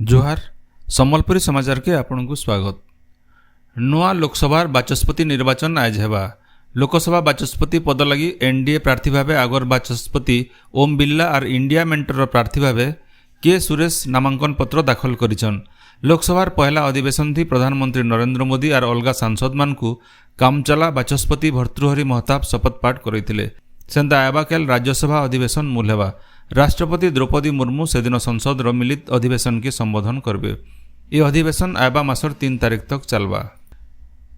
जोहार सम्बलपुरी समाचार के आपन को स्वागत। नुआ लोकसभा बाचस्पति निर्वाचन आज हेबा। लोकसभा बाचस्पति पद लगी एनडीए प्रार्थी भावे आगर बाचस्पति ओम बिरला और इंडिया मेंटर प्रार्थी भावे के सुरेश नामांकन पत्र दाखल करिछन। लोकसभार पहला अधिवेशन थी प्रधानमंत्री नरेंद्र मोदी और अलगा सांसद मानकु कामचला बाचस्पति भर्तृहरि महताब शपथ पाठ करैथिले। सेंता आबाकेल राज्यसभा अधिवेशन मूल हेबा। राष्ट्रपति द्रौपदी मुर्मू से दिन संसद मिलित अधिवेशन के संबोधन करबे। यह अधिवेशन आबा मासर 3 तारीख तक चलबा।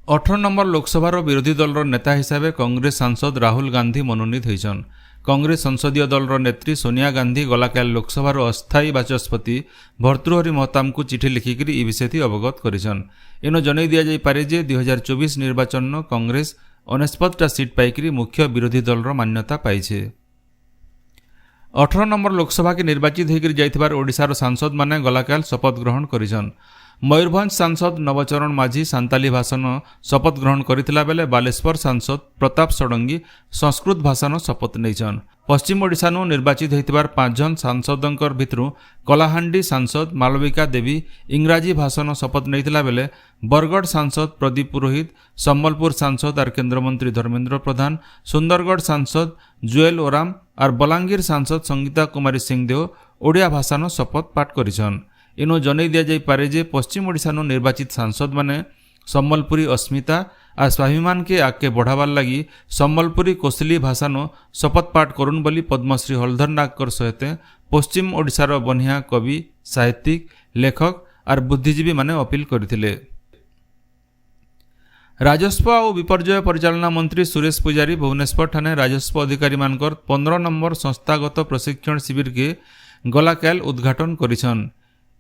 18 नंबर लोकसभार विरोधी दल नेता हिसाब से कांग्रेस सांसद राहुल गांधी मनोनीत होइछन। कांग्रेस संसदीय दल नेत्री सोनिया गांधी गलाकाल लोकसभार अस्थायी बाचस्पति भर्तृहरि महताब को चिठी लिखिक इ विषय अवगत करिछन। एनो जनै दिया जाय पारे जे 2024 निर्वाचन कांग्रेस 49टा सीट पाइकरी मुख्य विरोधी दल मान्यता पाइछे। 18 नंबर लोकसभा के निर्वाचित होकर जाइथिबार ओडिशार सांसद माने गलाकाल शपथ ग्रहण करिछन। मयूरभंज सांसद नवचरण माझी सांताली भाषण शपथ ग्रहण करथिला बेले बालेश्वर सांसद प्रताप षडंगी संस्कृत भाषण शपथ नैछन। पश्चिम ओडिशा निर्वाचित होइतिबार 5 जन सांसदंकर भितरु कलाहांडी सांसद मालविका देवी इंग्राजी भाषण शपथ नैथिला बेले बरगढ़ सांसद प्रदीप पुरोहित, सम्बलपुर सांसद और केन्द्रमंत्री धर्मेन्द्र प्रधान, सुंदरगढ़ सांसद जुएल ओराम और बलांगीर सांसद संगीता कुमारी सिंहदेव ओडिया भाषण शपथ पाठ करिछन। इनो जनै दिया जाय पारे जे पश्चिम ओडिशा निर्वाचित सांसद माने सम्बलपुरी अस्मिता और स्वाभिमान के आगे बढ़ावार लगी सम्बलपुरी कोसली भाषानो शपथ पाठ करुन बोली पद्मश्री हलधर नागकर सहित पश्चिम ओडिशार बनिया कवि, साहित्यिक, लेखक और बुद्धिजीवी माने अपील करथिले। राजस्व और विपर्यय परिचालना मंत्री सुरेश पुजारी भुवनेश्वर ठाणे राजस्व अधिकारी मानकर 15 नंबर संस्थागत प्रशिक्षण शिविर के गलाकाल उद्घाटन करिछन।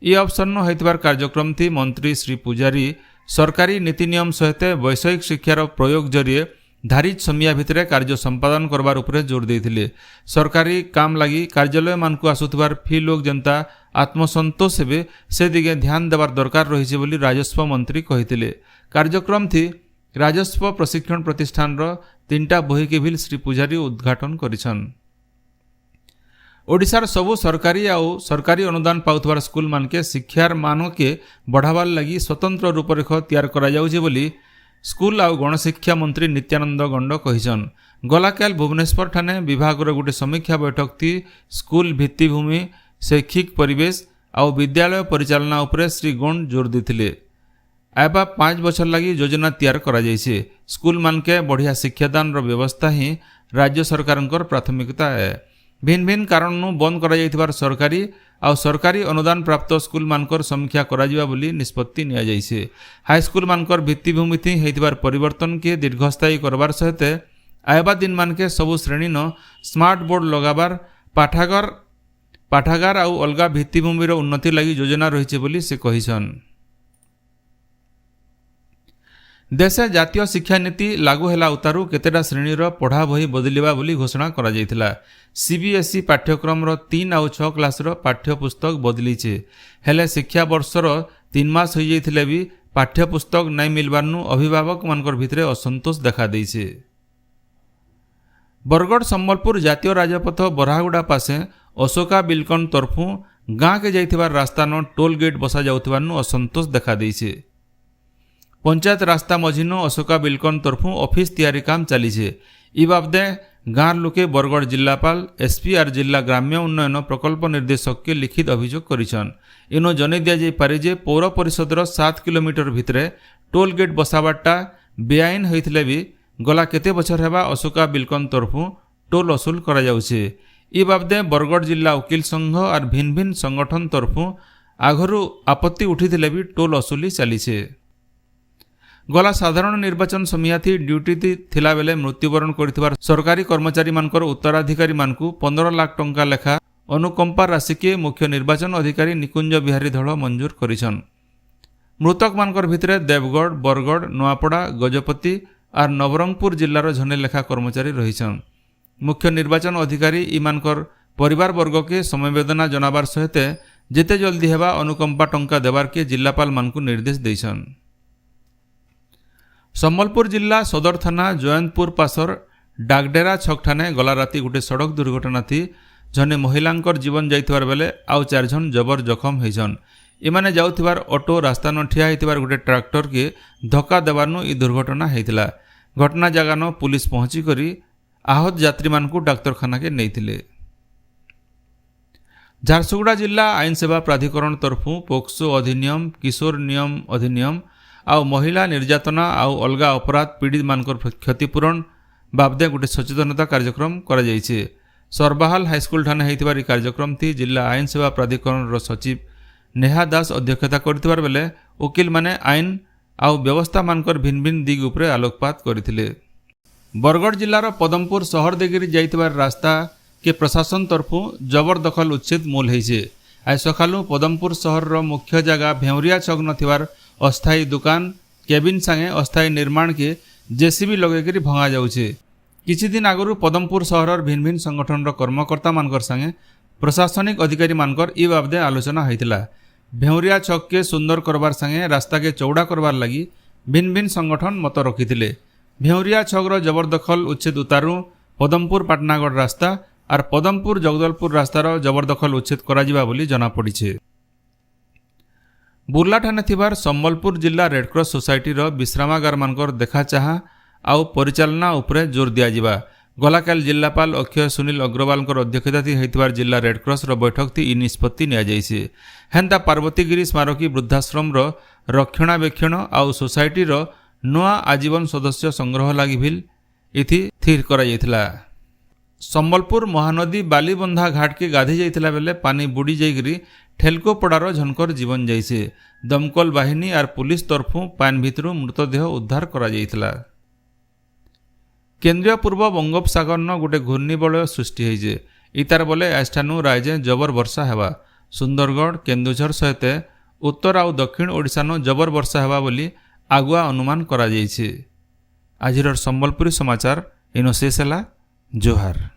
यह अवसर होइतिबार कार्यक्रम थी मंत्री श्री पुजारी सरकारी नीति नियम सहित वैषयिक शिक्षार प्रयोग जरिए धारित समिया भितर कार्य संपादन करबार उपरे जोर देथिले। सरकारी काम लगी कार्यालय मानकु आसुथिबार फी लोक जनता आत्मसंतोष हेबे से दिगे ध्यान देवार दरकार रहिছে बोली राजस्व मंत्री कहिथिले। कार्यक्रम थी राजस्व प्रशिक्षण प्रतिष्ठान 3टा बही के भी श्री पुजारी उद्घाटन करिछन। ओडिशार सबु सरकारी आउ सरकारी अनुदान पाउथबार स्कूल मानके शिक्षार मान के बढ़ावार लगी स्वतंत्र रूपरेख तैयार करा जाउछे बोली स्कूल आउ गणशिक्षा मंत्री नित्यानंद गंड कहिछन। गलाकाल भुवनेश्वर ठाणे विभाग गोटे समीक्षा बैठक थी स्कूल भित्तिभूमि, शैक्षिक परिवेश आउ विद्यालय परिचालना उपरे श्री गंड जोर देथिले। आबा 5 बछर लगी योजना तैयार करा जाइछे। स्कूल मानके बढ़िया शिक्षादान व्यवस्था ही राज्य सरकारंकर प्राथमिकता है। भिन्न भिन्न कारण बंद करा जाइथिबार सरकारी आउ सरकारी अनुदान प्राप्त स्कूल मानकर समीक्षा करा जिबा बोली निष्पत्ति निया जाइछे। हाई स्कूल मानकर भित्तिभूमि थी हेतिबार परिवर्तन के दीर्घस्थायी करबार सहित आयबा दिन मानके सबु श्रेणी न स्मार्ट बोर्ड लगाबार पाठागार आउ अलगा भित्तिभूमिर उन्नति लगी योजना रहिछे बोली से कहिछन। देश जातीय शिक्षा नीति लागू हेला उतारू केतेटा श्रेणीर पढ़ा बही बदलिबा बोली घोषणा करा जायथिला। सीबीएसई पाठ्यक्रम 3 और 6 क्लासर पाठ्यपुस्तक बदलीचे हेले शिक्षा वर्षर 3 मास हो जाइथिले भी पाठ्यपुस्तक नहीं मिलबारनु अभिभावक मानकर भितरे असंतोष देखा देइछे। बरगढ़ सम्बलपुर जातीय राजपथ बराहगुड़ा पासे अशोका बिलकन तरफु गाँ के जाइथिबार रास्ता न टोल गेट बसा जाउथिबारनु असंतोष देखा देइछे। पंचायत रास्ता मझिनो अशोका बिलकन तरफु ऑफिस तैयारी काम चलीछे। इ बाबदे गाँव लोके बरगढ़ जिलापाल, एसपी और जिला ग्राम्य उन्नयन प्रकल्प निर्देशक के लिखित अभियोग करिछन। इनो जनै दिया जाय पारे जे पौर परिषदर 7 किलोमीटर भितरे टोल गेट बसाबाटा बेआईन होइथिले भी गला केते बछर हेबा अशोका बिलकन तरफु टोल वसूल करा जाउछे। इ बाबदे बरगढ़ जिला वकील संघ और भिन्न भिन्न संगठन तरफु आगरू आपत्ति उठिथिले भी टोल वसूली चलीछे। गला साधारण निर्वाचन समिया थी ड्यूटी थिला बेले मृत्युवरण करथिबार सरकारी कर्मचारी मानकर उत्तराधिकारी मानकु 15 लाख टंका लेखा अनुकंपा राशि के मुख्य निर्वाचन अधिकारी निकुंज बिहारी धड़ मंजूर करिछन। मृतक मानकर भितरे देवगढ़, बरगढ़, नुआपड़ा, गजपति और नवरंगपुर जिल्लार जने लेखा कर्मचारी रहिछन। मुख्य निर्वाचन अधिकारी इ मानकर परिवार वर्ग के समवेदना जनाबार सहित जेते जल्दी हेबा अनुकंपा टंका देवार के जिलापाल मानकु निर्देश देइछन। सम्बलपुर जिला सदर थाना जयंतपुर पासर डाकडेरा छक ठाणे गला राति गोटे सड़क दुर्घटना थी जने महिलांकर जीवन जाइथिबार बेले आउ 4 जन जबर जखम होइछन। एमाने जाउथिबार ऑटो रास्ता न ठिया होइथिबार गोटे ट्रैक्टर के धक्का देवारनु ई दुर्घटना होइथिला। घटना जगह न पुलिस पहुंची करी आहत यात्री मानकु डाक्तरखाना के नैथिले। झारसुगुड़ा जिला आईन सेवा प्राधिकरण तरफु पोक्सो अधिनियम, किशोर नियम अधिनियम आउ महिला निर्यातना आउ अलगा अपराध पीड़ित मानकर क्षतिपूरण बाबदे गोटे सचेतनता कार्यक्रम करा जायछे। सरबाहाल हाईस्कूल ठाने होइथिबार ई कार्यक्रम थी जिला आईन सेवा प्राधिकरण सचिव नेहा दास अध्यक्षता करथिबार बेले वकील माने आईन आउ व्यवस्था मानकर भिन्न भिन्न दिग उपरे आलोकपात करथिले। बरगढ़ जिलार पदमपुर शहर देगिरी जाइथिबार रास्ता के प्रशासन तरफु जबरदखल उच्छेद मूल होइछे। आज सकालु पदमपुर शहर मुख्य जगह भेवरिया छक नथिबार अस्थायी दुकान केबिन संगे अस्थायी निर्माण के जेसीबी लगेकरी भंगा जाउछे। किछि दिन आगरु पदमपुर शहर भिन्न भिन्न संगठन कर्मकर्ता मानकर संगे प्रशासनिक अधिकारी मानकर ई बाबदे आलोचना होइतिला। भेवरिया छक के सुंदर करबार संगे रास्ता के चौड़ा करबार लगी भिन्न भिन्न संगठन मत रखिथिले। भेवरिया छक जबरदखल उच्छेद उतारू पदमपुर पाटनागढ़ रास्ता और पदमपुर जगदलपुर रास्तार जबरदखल उच्छेद करा बोली जना पड़िछे। बुर्ला ठाने थिबार संबलपुर जिला रेडक्रॉस सोसाइटी विश्रामागार मानकर देखा चाहा आउ परिचालना उपरे जोर दिया जिबा। गलाकाल जिलापाल अक्षय सुनील अग्रवाल अध्यक्षता होइथिबार जिला रेडक्रॉस बैठक थी ई निष्पत्ति निया जायछे। हेन्ता पार्वतीगिरी स्मारकी वृद्धाश्रम रक्षणाबेक्षण आउ सोसाइटी नुआ आजीवन सदस्य संग्रह लगी भी इथि थिर करा जायथिला। संबलपुर महानदी बालीबंधा घाट के गाधी जाइथिला बेले पानी बुड़ी जाइकरी ठेलको पड़ार झनकर जीवन जाइछे। दमकल बाहिनी और पुलिस तरफु पान भितरु मृतदेह उद्धार करा जाइथिला। केन्द्रीय पूर्व बंगोपसागर न गोटे घूर्णिबलय सृष्टि होइछे। इतार बोले आजठानु रायजे जबर वर्षा हेबा। सुंदरगढ़ केन्दुझर सहित उत्तर आउ दक्षिण ओडिशा न जबर वर्षा हेबा बोली आगुआ अनुमान करा जाइछे। आजिर संबलपुरी समाचार इनो शेष ହେଲା। जोहार।